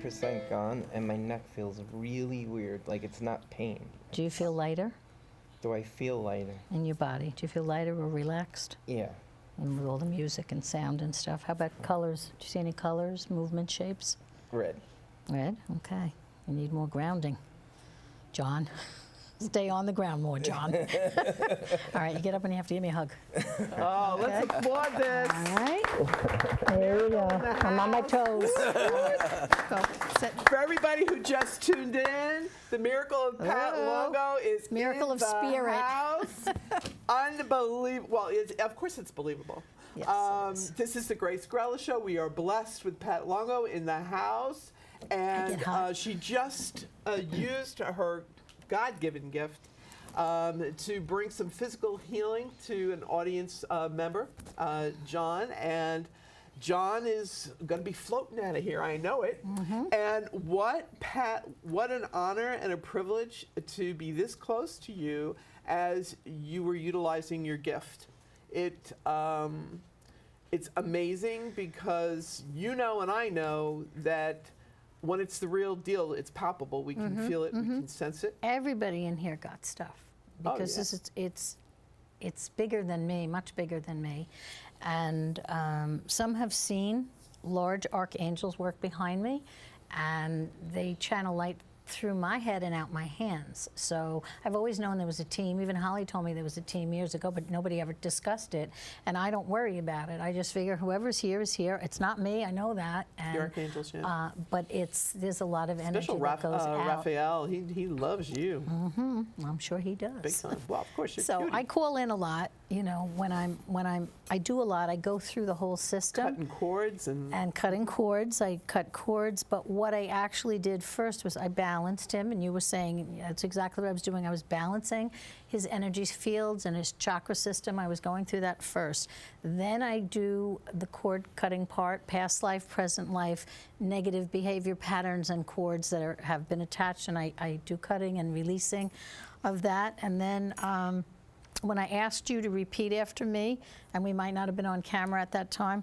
90% gone, and my neck feels really weird, like it's not pain. Do you feel lighter Do I feel lighter? in your body? Do you feel lighter or relaxed? Yeah. And with all the music and sound and stuff. How about colors? Do you see any colors, movement, shapes? Red. Red? Okay. You need more grounding. John, stay on the ground more, John. All right, you get up and you have to give me a hug. Oh, let's applaud this. All right. There you go. I'm on my toes. Go. Sit. For everybody who just tuned in, the miracle of Pat Longo is Miracle in of the spirit. house. Unbelievable. Well, of course it's believable. Yes, it is. This is the Grace Grella Show. We are blessed with Pat Longo in the house. And get hot. she just used her God-given gift to bring some physical healing to an audience member, John. And John is going to be floating out of here. I know it. Mm-hmm. And what an honor and a privilege to be this close to you as you were utilizing your gift. It's amazing because you know and I know that when it's the real deal, it's palpable. We can feel it. We can sense it. Everybody in here got stuff because yes. it's bigger than me, much bigger than me. And some have seen large archangels work behind me, and they channel light through my head and out my hands. So I've always known there was a team. Even Holly told me there was a team years ago, but nobody ever discussed it. And I don't worry about it. I just figure whoever's here is here. It's not me, I know that. And, The archangels, yeah. but there's a lot of energy Special that goes out. Raphael, he loves you. I'm sure he does. Big time. Well, of course you're So cutie. I call in a lot, you know, I do a lot. I go through the whole system. Cutting cords and Cutting cords. I cut cords, but what I actually did first was I balanced him, and you were saying that's exactly what I was doing. I was balancing his energy fields and his chakra system. I was going through that first. Then I do the cord cutting part, past life, present life, negative behavior patterns and cords that have been attached, and I do cutting and releasing of that. And then when I asked you to repeat after me, and we might not have been on camera at that time,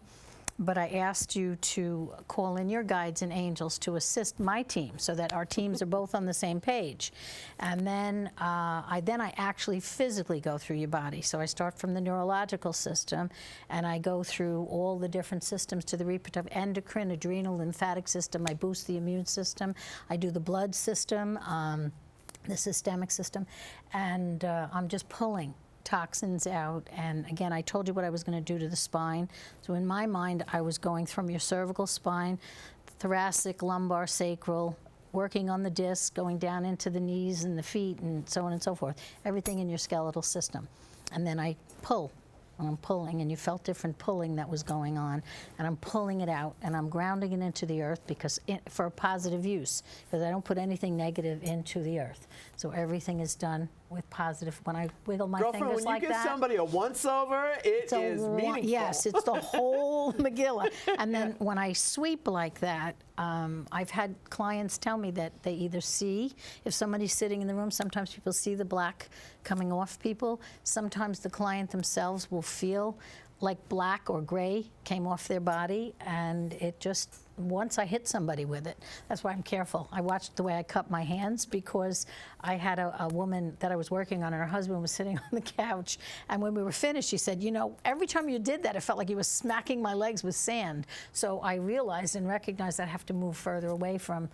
but I asked you to call in your guides and angels to assist my team so that our teams are both on the same page. And then I actually physically go through your body. So I start from the neurological system, and I go through all the different systems to the reproductive, endocrine, adrenal, lymphatic system. I boost the immune system. I do the blood system, the systemic system, and I'm just pulling toxins out. And again, I told you what I was going to do to the spine. So in my mind, I was going from your cervical spine, thoracic, lumbar, sacral, working on the disc, going down into the knees and the feet and so on and so forth. Everything in your skeletal system. And then I pull. And I'm pulling, and you felt different pulling that was going on, and I'm pulling it out, and I'm grounding it into the earth for a positive use, because I don't put anything negative into the earth. So everything is done with positive. When I wiggle my Girlfriend, fingers like that. when you give somebody a once-over, it is meaningful. Yes, it's the whole Megillah. And then when I sweep like that, I've had clients tell me that they either see, if somebody's sitting in the room, sometimes people see the black coming off people. Sometimes the client themselves will feel like black or gray came off their body, and it just, once I hit somebody with it, that's why I'm careful. I watched the way I cut my hands, because I had a woman that I was working on, and her husband was sitting on the couch, and when we were finished, she said, you know, every time you did that, it felt like you were smacking my legs with sand. So I realized and recognized I have to move further away from,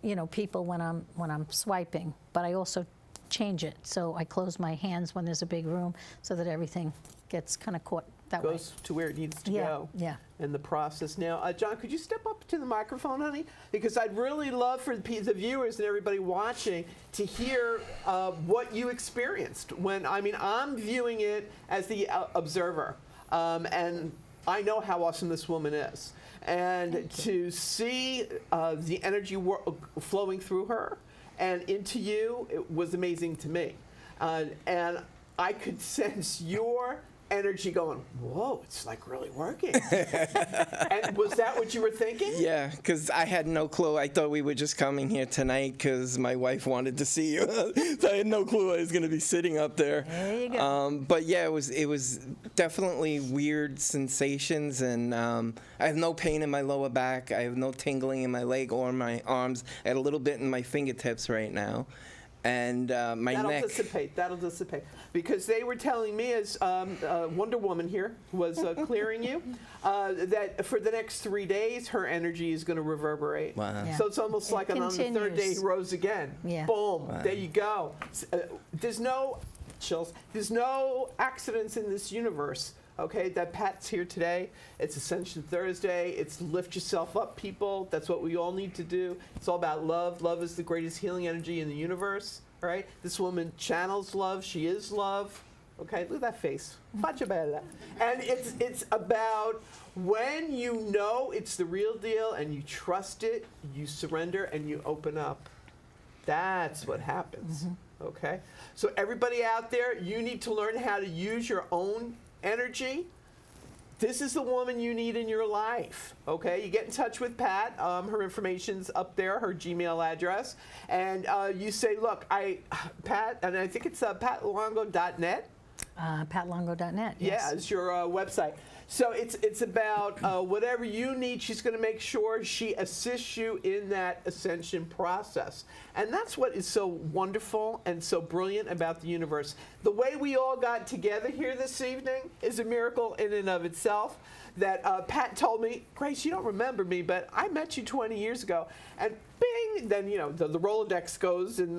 you know, people when I'm swiping, but I also change it. So I close my hands when there's a big room so that everything gets kind of caught that way. Goes to where it needs to go. Yeah. In the process. Now, John, could you step up to the microphone, honey? Because I'd really love for the viewers and everybody watching to hear what you experienced when, I'm viewing it as the observer. And I know how awesome this woman is. And to see the energy flowing through her and into you, it was amazing to me. And I could sense your energy going, whoa, it's like really working. And was that what you were thinking? Yeah, because I had no clue. I thought we were just coming here tonight because my wife wanted to see you. So I had no clue I was going to be sitting up there. There you go. But yeah, it was definitely weird sensations, and I have no pain in my lower back. I have no tingling in my leg or my arms. I had a little bit in my fingertips right now. And my neck. That'll dissipate. Because they were telling me, as Wonder Woman here was clearing you, that for the next 3 days, her energy is going to reverberate. Wow. Yeah. So it's almost like on the third day, he rose again. Yeah. Boom. Wow. There you go. There's no chills. There's no accidents in this universe. Okay, that Pat's here today. It's Ascension Thursday. It's lift yourself up, people. That's what we all need to do. It's all about love. Love is the greatest healing energy in the universe. All right, this woman channels love. She is love. Okay, look at that face. Much about that. And it's about when you know it's the real deal and you trust it, you surrender and you open up. That's what happens. Okay, so everybody out there, you need to learn how to use your own energy. This is the woman you need in your life. Okay, you get in touch with Pat. Her information's up there, her Gmail address, and you say, "Look, Pat," and I think it's patlongo.net. PatLongo.net. Yes. Yeah, it's your website. So it's about whatever you need. She's going to make sure she assists you in that ascension process. And that's what is so wonderful and so brilliant about the universe. The way we all got together here this evening is a miracle in and of itself. That Pat told me, Grace, you don't remember me, but I met you 20 years ago. And bing, then, you know, the Rolodex goes in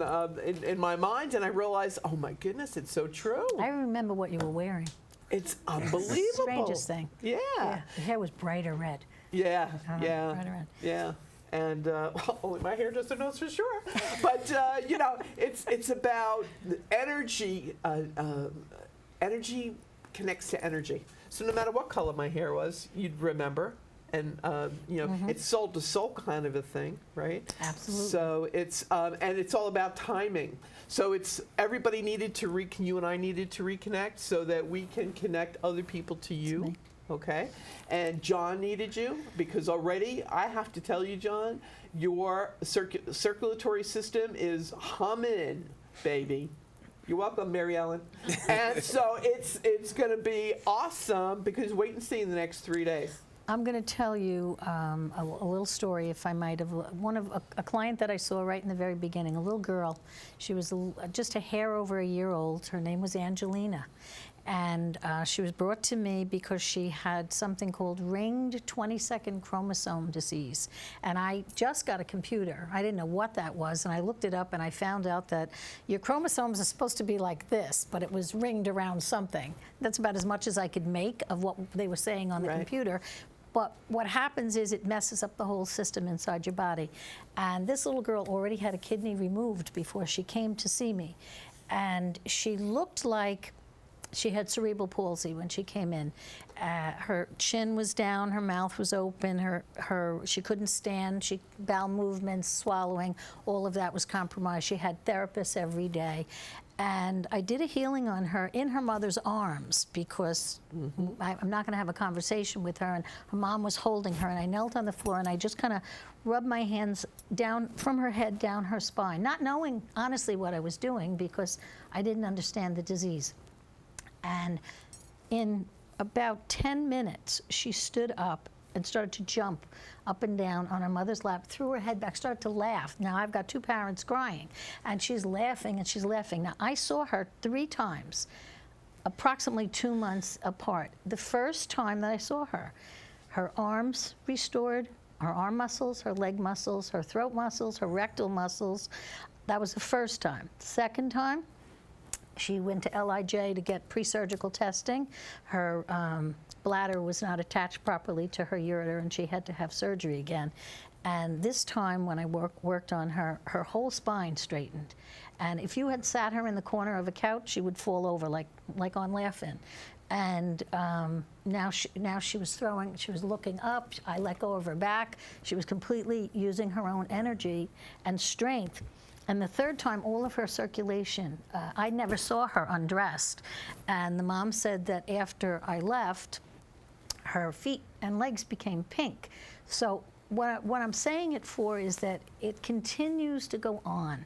my mind, and I realize, oh my goodness, it's so true. I remember what you were wearing. It's unbelievable. Strangest thing. Yeah. Yeah. The hair was brighter red. Yeah. Yeah. Brighter red. Yeah. And well, only my hairdresser knows for sure. But you know, it's about the energy. Energy connects to energy. So no matter what color my hair was, you'd remember. And you know, it's soul to soul kind of a thing, right? Absolutely. So it's and it's all about timing. So it's everybody needed to you and I needed to reconnect so that we can connect other people to you. Okay, and John needed you because already I have to tell you, John, your circulatory system is humming, baby. You're welcome, Mary Ellen. And so it's going to be awesome because wait and see in the next 3 days. I'm going to tell you a little story, if I might, of a client that I saw right in the very beginning, a little girl. She was just a hair over a year old. Her name was Angelina. And she was brought to me because she had something called ringed 22nd chromosome disease. And I just got a computer. I didn't know what that was, and I looked it up, and I found out that your chromosomes are supposed to be like this, but it was ringed around something. That's about as much as I could make of what they were saying on the computer. But what happens is it messes up the whole system inside your body. And this little girl already had a kidney removed before she came to see me. And she looked like she had cerebral palsy when she came in. Her chin was down, her mouth was open, she couldn't stand, bowel movements, swallowing, all of that was compromised. She had therapists every day. And I did a healing on her in her mother's arms because I'm not going to have a conversation with her, and her mom was holding her, and I knelt on the floor and I just kind of rubbed my hands down from her head down her spine, not knowing honestly what I was doing because I didn't understand the disease. And in about 10 minutes, she stood up and started to jump up and down on her mother's lap, threw her head back, started to laugh. Now, I've got two parents crying, and she's laughing and she's laughing. Now, I saw her 3 times, approximately 2 months apart. The first time that I saw her, her arms restored, her arm muscles, her leg muscles, her throat muscles, her rectal muscles. That was the first time. The second time, she went to LIJ to get pre-surgical testing. Her bladder was not attached properly to her ureter, and she had to have surgery again. And this time, when I worked on her, her whole spine straightened. And if you had sat her in the corner of a couch, she would fall over like on Laugh-In. And now she was looking up. I let go of her back. She was completely using her own energy and strength. And the third time, all of her circulation, I never saw her undressed. And the mom said that after I left, her feet and legs became pink. So what I'm saying it for is that it continues to go on,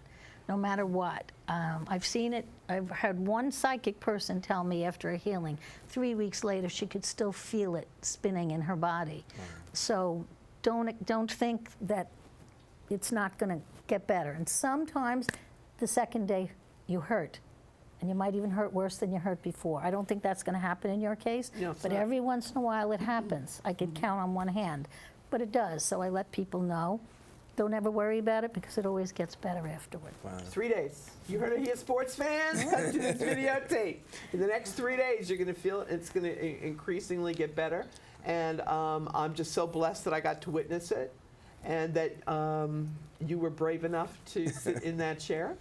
no matter what. I've seen it. I've had one psychic person tell me after a healing, 3 weeks later, she could still feel it spinning in her body. So don't think that it's not going to get better. And sometimes the second day you hurt. And you might even hurt worse than you hurt before. I don't think that's going to happen in your case, No, it's but not. every once in a while it happens. I could count on one hand, but it does. So I let people know. Don't ever worry about it because it always gets better afterward. 3 days. You heard it here, sports fans? Cut to this videotape. In the next 3 days, you're going to feel it's going to increasingly get better. And I'm just so blessed that I got to witness it and that you were brave enough to sit in that chair.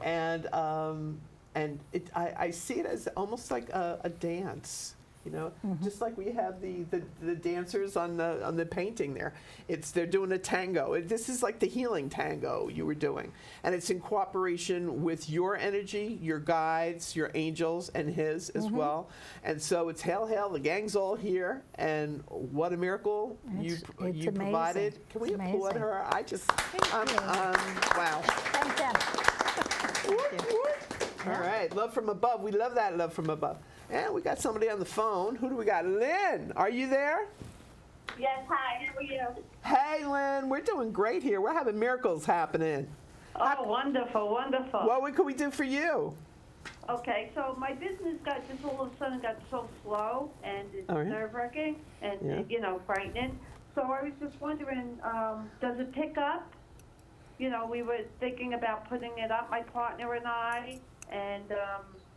And I see it as almost like a dance, you know, just like we have the dancers on the painting there. They're doing a tango. This is like the healing tango you were doing, and it's in cooperation with your energy, your guides, your angels, and his as well. And so it's hail, hail. The gang's all here, and what a miracle you amazing. provided. Can we It's applaud amazing. her? Wow. Thank them. Whoop, whoop. All right, love from above. We love that love from above. And we got somebody on the phone. Who do we got? Lynn, are you there? Yes, hi, how are you? Hey, Lynn, we're doing great here. We're having miracles happening. Oh, wonderful, wonderful. What can we do for you? Okay, so my business got just all of a sudden got so slow, and it's All right. nerve-wracking and, Yeah. you know, frightening. So I was just wondering, does it pick up? You know, we were thinking about putting it up, my partner and I, and,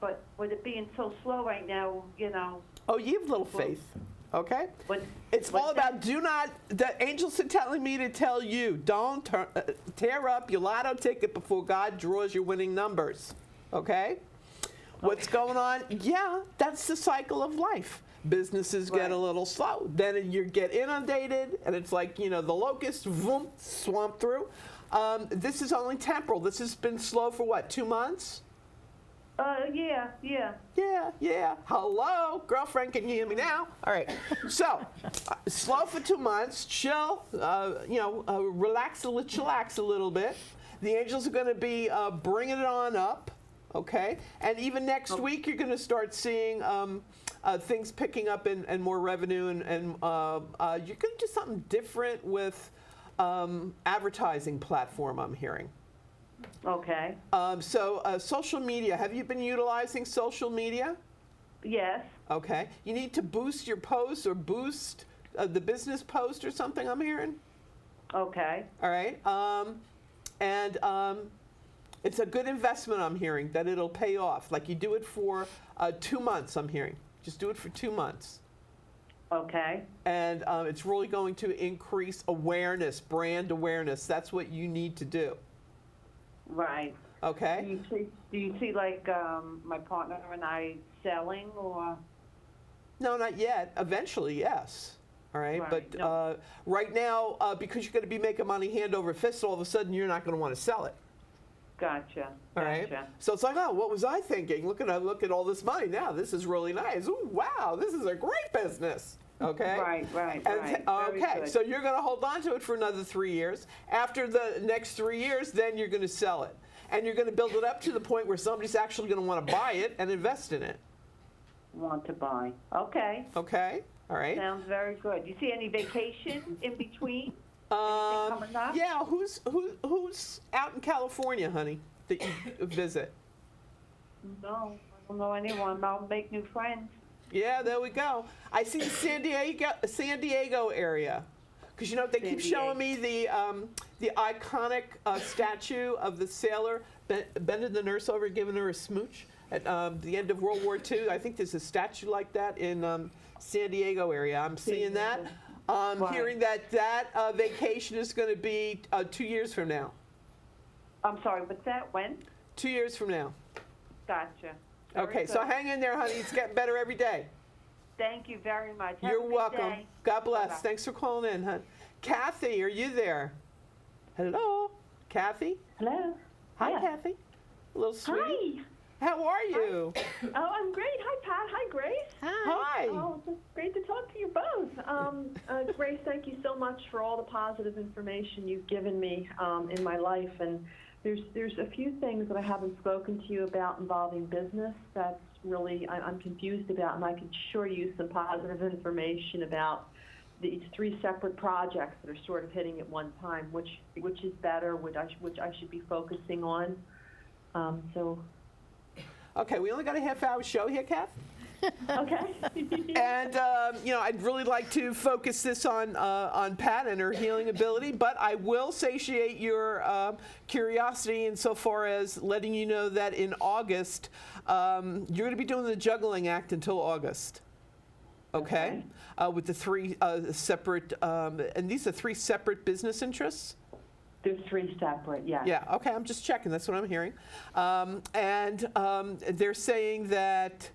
but with it being so slow right now, you know. Oh, you have little faith, okay? What, It's all about the angels are telling me to tell you, don't tear up your lotto ticket before God draws your winning numbers, okay? What's going on? Yeah, that's the cycle of life. Businesses get a little slow. Then you get inundated, and it's like, you know, the locust, vroom, swamp through. This is only temporal. This has been slow for what, 2 months? yeah. Yeah. Hello, girlfriend, can you hear me now? All right. So, slow for 2 months, chill, relax, chillax a little bit. The angels are going to be bringing it on up, okay? And even next week, you're going to start seeing things picking up and more revenue, and you're going to do something different with advertising platform, I'm hearing. Okay. So social media, have you been utilizing social media? Yes. Okay. You need to boost your posts or boost the business post or something, I'm hearing. Okay. All right. It's a good investment, I'm hearing, that it'll pay off. Like you do it for 2 months, I'm hearing. Just do it for 2 months. Okay. And it's really going to increase awareness, brand awareness. That's what you need to do. Right. Okay? Do you see like my partner and I selling or? No, not yet. Eventually, yes. All right. Right. But No. right now, because you're going to be making money hand over fist, all of a sudden you're not going to want to sell it. Gotcha. All right. Gotcha. So it's like, oh, what was I thinking? Look at all this money now. This is really nice. Ooh, wow, this is a great business. Okay. Right. And, Very okay, good. so you're going to hold on to it for another 3 years. After the next 3 years, then you're going to sell it. And you're going to build it up to the point where somebody's actually going to want to buy it and invest in it. Want to buy? Okay. Okay? All right? Sounds very good. You see any vacation in between? Anything coming up? Yeah, who's out in California, honey, that you visit? No, I don't know anyone. I'll make new friends. Yeah, there we go. I see the San Diego area. Because you know they keep showing me the iconic statue of the sailor bending the nurse over, giving her a smooch at the end of World War II. I think there's a statue like that in San Diego area. I'm seeing that. I'm hearing that vacation is going to be 2 years from now. I'm sorry, what's that? When? 2 years from now. Gotcha. Very Okay, good. so hang in there, honey. It's getting better every day. Thank you very much. Have You're a good welcome. day. God bless. Bye-bye. Thanks for calling in, hon. Kathy, are you there? Hello? Kathy? Hello. Hi, Yes. Kathy. A little sweetie. Hi. How are you? Oh, I'm great. Hi, Pat. Hi, Grace. Hi. Oh, it's great to talk to you both. Grace, thank you so much for all the positive information you've given me in my life. And there's a few things that I haven't spoken to you about involving business that's really I'm confused about, and I can assure you some positive information about these 3 separate projects that are sort of hitting at one time. Which is better? Which I should be focusing on? So. Okay, we only got a half-hour show here, Kath. Okay. And I'd really like to focus this on Pat and her healing ability, but I will satiate your curiosity insofar as letting you know that in August you're going to be doing the juggling act until August. Okay, with the 3 separate, and these are 3 separate business interests. There's 3 separate, yeah. Yeah, okay, I'm just checking. That's what I'm hearing. They're saying that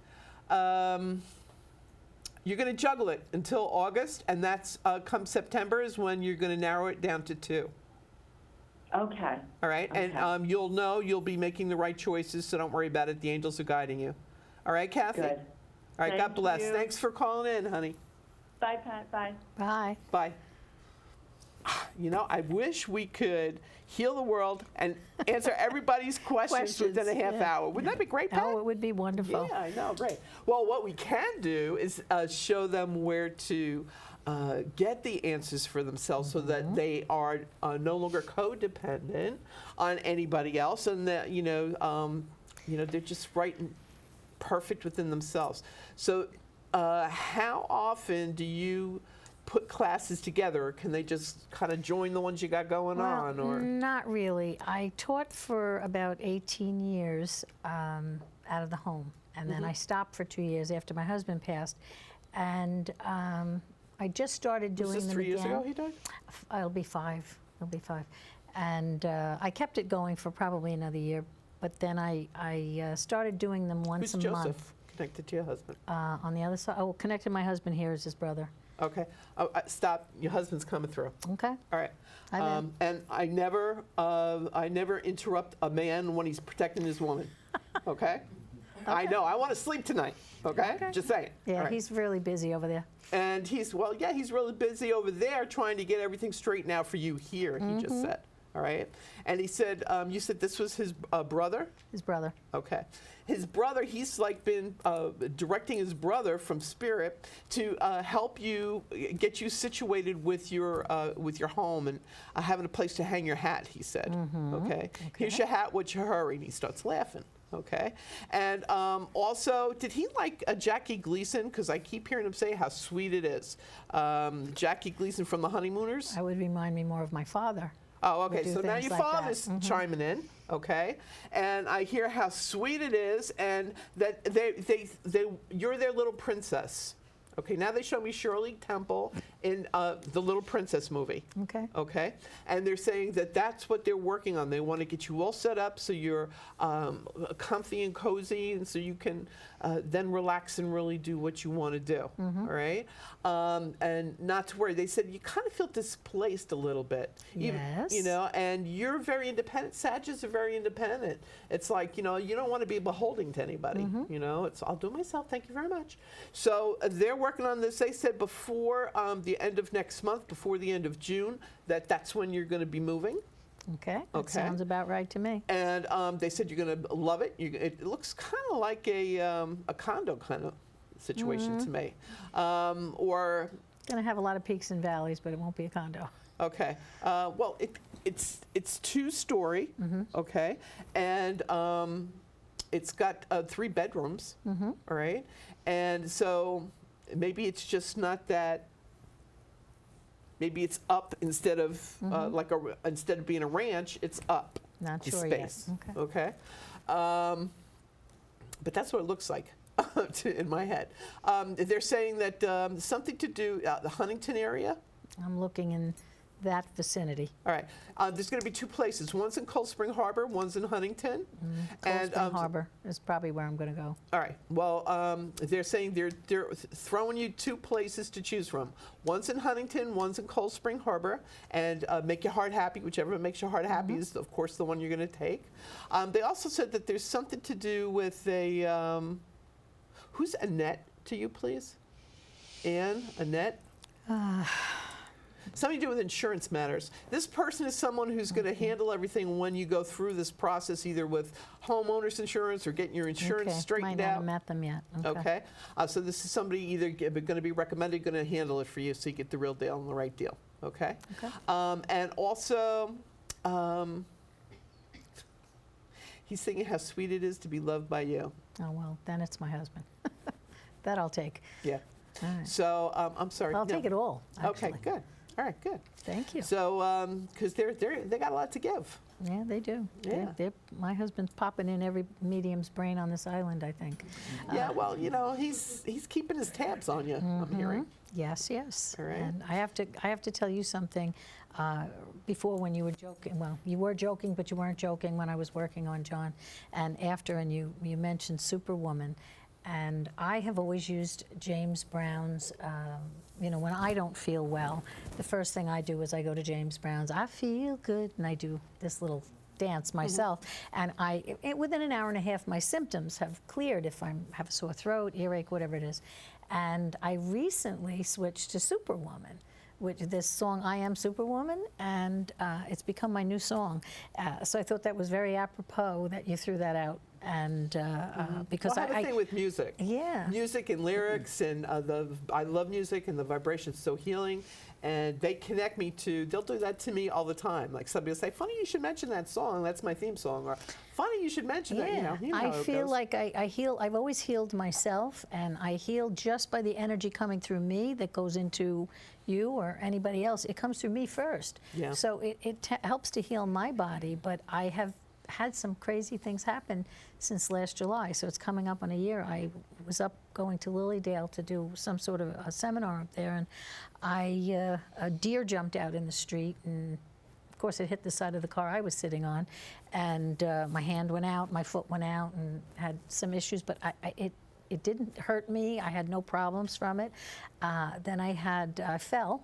you're going to juggle it until August, and that's come September is when you're going to narrow it down to 2. Okay. All right, Okay. and you'll know you'll be making the right choices, so don't worry about it. The angels are guiding you. All right, Kathy? Good. All right, God Thank bless. you. Thanks for calling in, honey. Bye, Pat. Bye. Bye. Bye. You know, I wish we could heal the world and answer everybody's questions within a half yeah. hour. Wouldn't that be great, Pat? Oh, it would be wonderful. Yeah, I know, great. Well, what we can do is show them where to get the answers for themselves so that they are no longer codependent on anybody else, and that they're just right and perfect within themselves. So, how often do you put classes together, or can they just kind of join the ones you got going on? Or Not really. I taught for about 18 years out of the home, and then I stopped for 2 years after my husband passed, and I just started doing was this them 3 years again. ago he died? It'll be 5. It'll be 5, and I kept it going for probably another year, but then I started doing them once Who's a Joseph month. connected to your husband? On the other side, connected my husband here is his brother. Okay. Oh, stop. Your husband's coming through. Okay. All right. Hi, Ben. And I never interrupt a man when he's protecting his woman. Okay? I know. I want to sleep tonight. Okay? Just saying. Yeah, All right. he's really busy over there. And he's really busy over there trying to get everything straightened out for you here, he just said. All right? And he said, you said this was his brother? His brother. Okay. His brother, he's like been directing his brother from spirit to help you, get you situated with your home and having a place to hang your hat, he said. Okay. Here's your hat, what's your hurry? And he starts laughing. Okay. And also, did he like Jackie Gleason? Because I keep hearing him say how sweet it is. Jackie Gleason from The Honeymooners? That would remind me more of my father. Oh, okay. do So now things your like that. father's chiming in, okay? And I hear how sweet it is, and that you're their little princess. Okay. Now they show me Shirley Temple in the Little Princess movie. Okay. Okay. And they're saying that that's what they're working on. They want to get you all set up so you're comfy and cozy, and so you can then relax and really do what you want to do. All right. And not to worry. They said you kind of feel displaced a little bit. Yes. And you're very independent. Sagittarius are very independent. It's like, you don't want to be beholden to anybody. It's I'll do it myself. Thank you very much. So they're working on this. They said before the end of next month, before the end of June, that's when you're going to be moving. Okay. That sounds about right to me. And they said you're going to love it. It looks kind of like a condo kind of situation to me. Or Going to have a lot of peaks and valleys, but it won't be a condo. okay. Well, it's 2-story. Okay, and it's got 3 bedrooms. All right, and so maybe it's just not that. Maybe it's up instead of instead of being a ranch, it's up. Not the sure space. yet. Okay. But that's what it looks like in my head. They're saying that something to do the Huntington area. I'm looking in that vicinity. All right. There's going to be 2 places. One's in Cold Spring Harbor, one's in Huntington. Cold Spring Harbor is probably where I'm going to go. All right. Well, they're saying they're throwing you 2 places to choose from. One's in Huntington, one's in Cold Spring Harbor, and make your heart happy. Whichever makes your heart happy is, of course, the one you're going to take. They also said that there's something to do with a. Who's Annette to you, please? Anne, Annette. Something to do with insurance matters. This person is someone who's going to handle everything when you go through this process, either with homeowners insurance or getting your insurance straightened Might not out. have met them yet. Okay. So this is somebody either going to be recommended, going to handle it for you, so you get the real deal and the right deal. Okay. And also, he's thinking how sweet it is to be loved by you. Oh, well, then it's my husband. That I'll take. Yeah. All right. So I'm sorry. I'll no. take it all, actually. Okay. Good. All right. Good. Thank you. So because they got a lot to give. Yeah, they do. Yeah. My husband's popping in every medium's brain on this island, I think. Yeah, well, he's keeping his tabs on you, I'm hearing. Yes, yes. All right. And I have to tell you something. Before, when you were joking, well, you were joking, but you weren't joking when I was working on John. And after, and you mentioned Superwoman. And I have always used James Brown's, when I don't feel well, the first thing I do is I go to James Brown's, I feel good, and I do this little dance myself. And within an hour and a half, my symptoms have cleared if I have a sore throat, earache, whatever it is. And I recently switched to Superwoman, which this song, I Am Superwoman, and it's become my new song. So I thought that was very apropos that you threw that out. And because I have a thing with music. Yeah. Music and lyrics, and I love music, and the vibration's so healing. And they connect me they'll do that to me all the time. Like somebody will say, funny you should mention that song, that's my theme song. Or funny you should mention that, you know I how it feel goes. like I heal, I've always healed myself, and I heal just by the energy coming through me that goes into you or anybody else. It comes through me first. Yeah. So it helps to heal my body, but I have had some crazy things happen since last July, so it's coming up on a year. I was up going to Lilydale to do some sort of a seminar up there, and a deer jumped out in the street, and of course it hit the side of the car I was sitting on, and my hand went out, my foot went out, and had some issues, but it didn't hurt me. I had no problems from it. Then I fell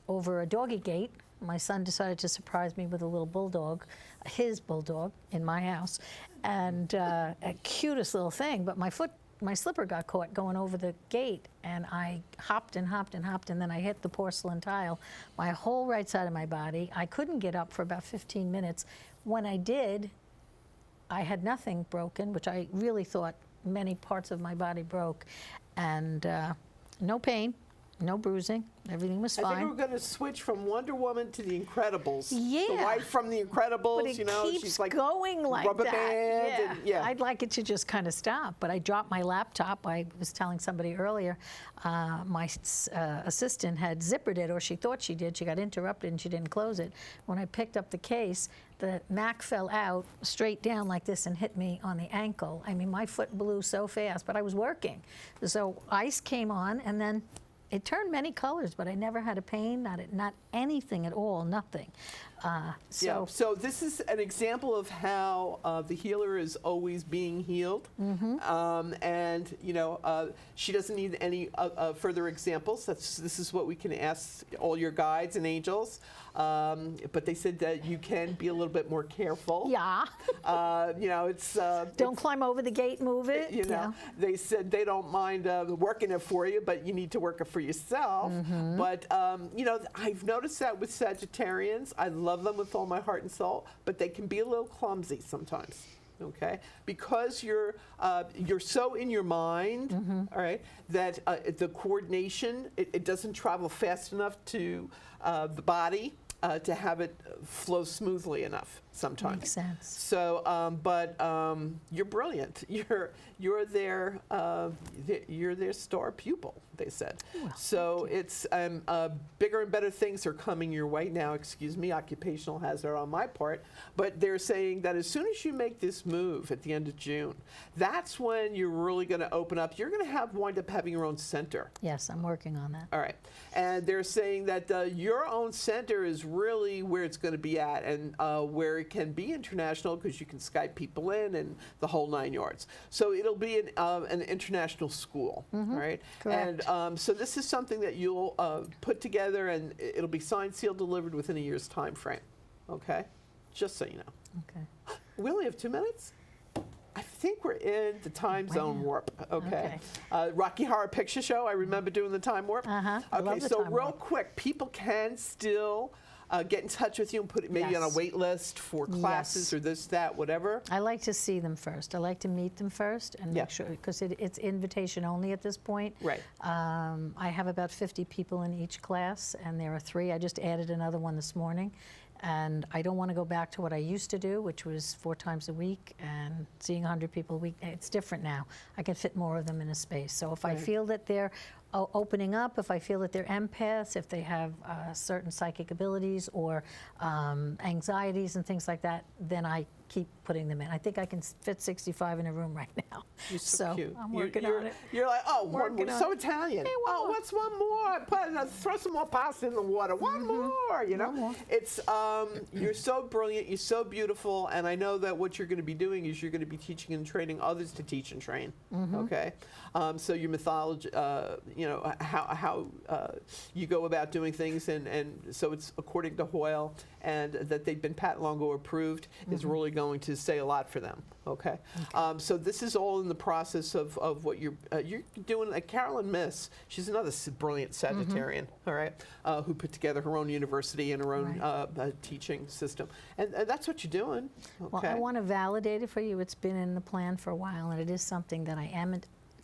over a doggy gate. My son decided to surprise me with a little bulldog, his bulldog, in my house, and a cutest little thing. But my slipper got caught going over the gate, and I hopped and hopped and hopped, and then I hit the porcelain tile. My whole right side of my body. I couldn't get up for about 15 minutes. When I did, I had nothing broken, which I really thought many parts of my body broke, and no pain. No bruising. Everything was fine. I think we're going to switch from Wonder Woman to The Incredibles. Yeah. The wife from The Incredibles, But it keeps she's like going like rubber that. band. Yeah. And, I'd like it to just kind of stop, but I dropped my laptop. I was telling somebody earlier, my assistant had zippered it, or she thought she did. She got interrupted and she didn't close it. When I picked up the case, the Mac fell out straight down like this and hit me on the ankle. I mean, my foot blew so fast, but I was working. So ice came on, and then it turned many colors, but I never had a pain, not anything at all, nothing. So this is an example of how the healer is always being healed, and she doesn't need any further examples. This is what we can ask all your guides and angels. But they said that you can be a little bit more careful. Yeah. It's don't climb over the gate, move it. They said they don't mind working it for you, but you need to work it for yourself. But I've noticed that with Sagittarians. I love them with all my heart and soul, but they can be a little clumsy sometimes. Okay, because you're so in your mind, all right, that the coordination it doesn't travel fast enough to the body to have it flow smoothly enough. sometimes. Makes sense. So, but you're brilliant. You're their star pupil, they said. Well, So it's bigger and better things are coming your way now. Excuse me, occupational hazard on my part. But they're saying that as soon as you make this move at the end of June, that's when you're really going to open up. You're going to wind up having your own center. Yes, I'm working on that. All right. And they're saying that your own center is really where it's going to be at, and where it can be international because you can Skype people in and the whole 9 yards. So it'll be an international school, right? Correct. And so this is something that you'll put together, and it'll be signed, sealed, delivered within a year's time frame. Okay? Just so you know. Okay. We only have 2 minutes. I think we're in the time zone warp. Okay. Rocky Horror Picture Show. I remember doing the time warp. I Okay. love the So time real warp. quick, people can still get in touch with you and put it maybe on a Yes. wait list for classes Yes. or this, that, whatever. I like to see them first. I like to meet them first and Yeah. make sure, because it's invitation only at this point. Right. I have about 50 people in each class, and there are 3. I just added another one this morning. And I don't want to go back to what I used to do, which was 4 times a week and seeing 100 people a week. It's different now. I can fit more of them in a space. So if I feel that they're opening up, if I feel that they're empaths, if they have certain psychic abilities or anxieties and things like that, then I keep putting them in. I think I can fit 65 in a room right now. You're so cute. I'm working on it. You're like, oh, one Working more. on So it. Italian. Hey, one Oh, more. what's one more? Throw some more pasta in the water. One more. You know, One more. it's you're so brilliant. You're so beautiful, and I know that what you're going to be doing is you're going to be teaching and training others to teach and train. Okay, so your mythology, you know, how you go about doing things, and so it's according to Hoyle, and that they've been Pat Longo approved is really going to say a lot for them. Okay, so this is all in the process of what you're doing. Carolyn Miss, she's another brilliant Sagittarian, all right, who put together her own university and her own teaching system, and that's what you're doing. Okay. Well, I want to validate it for you. It's been in the plan for a while, and it is something that I am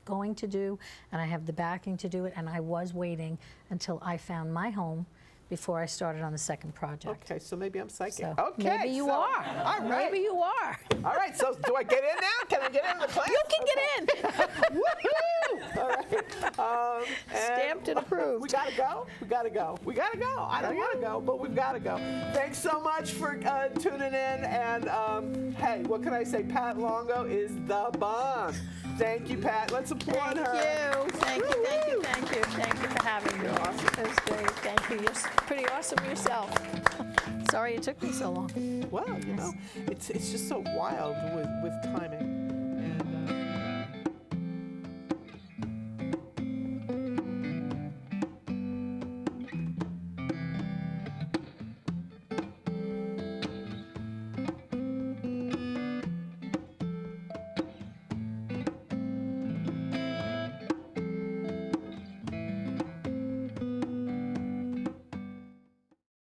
going to do, and I have the backing to do it, and I was waiting until I found my home before I started on the second project. Okay, so maybe I'm psychic. So Okay, maybe you so- are. All right. Maybe you are. All right, so do I get in now? Can I get in the class? You can get in. Woohoo! All right. Stamped and approved. We gotta go. We gotta go. We gotta go. I don't want to go, but we've gotta go. Thanks so much for tuning in. And hey, what can I say? Pat Longo is the bomb. Thank you, Pat. Let's applaud her. Thank you. Thank you. Thank you. Thank you for having me. You're awesome. It was great. Thank you. You're pretty awesome yourself. Sorry it took me so long. Well, you know, it's just so wild with timing.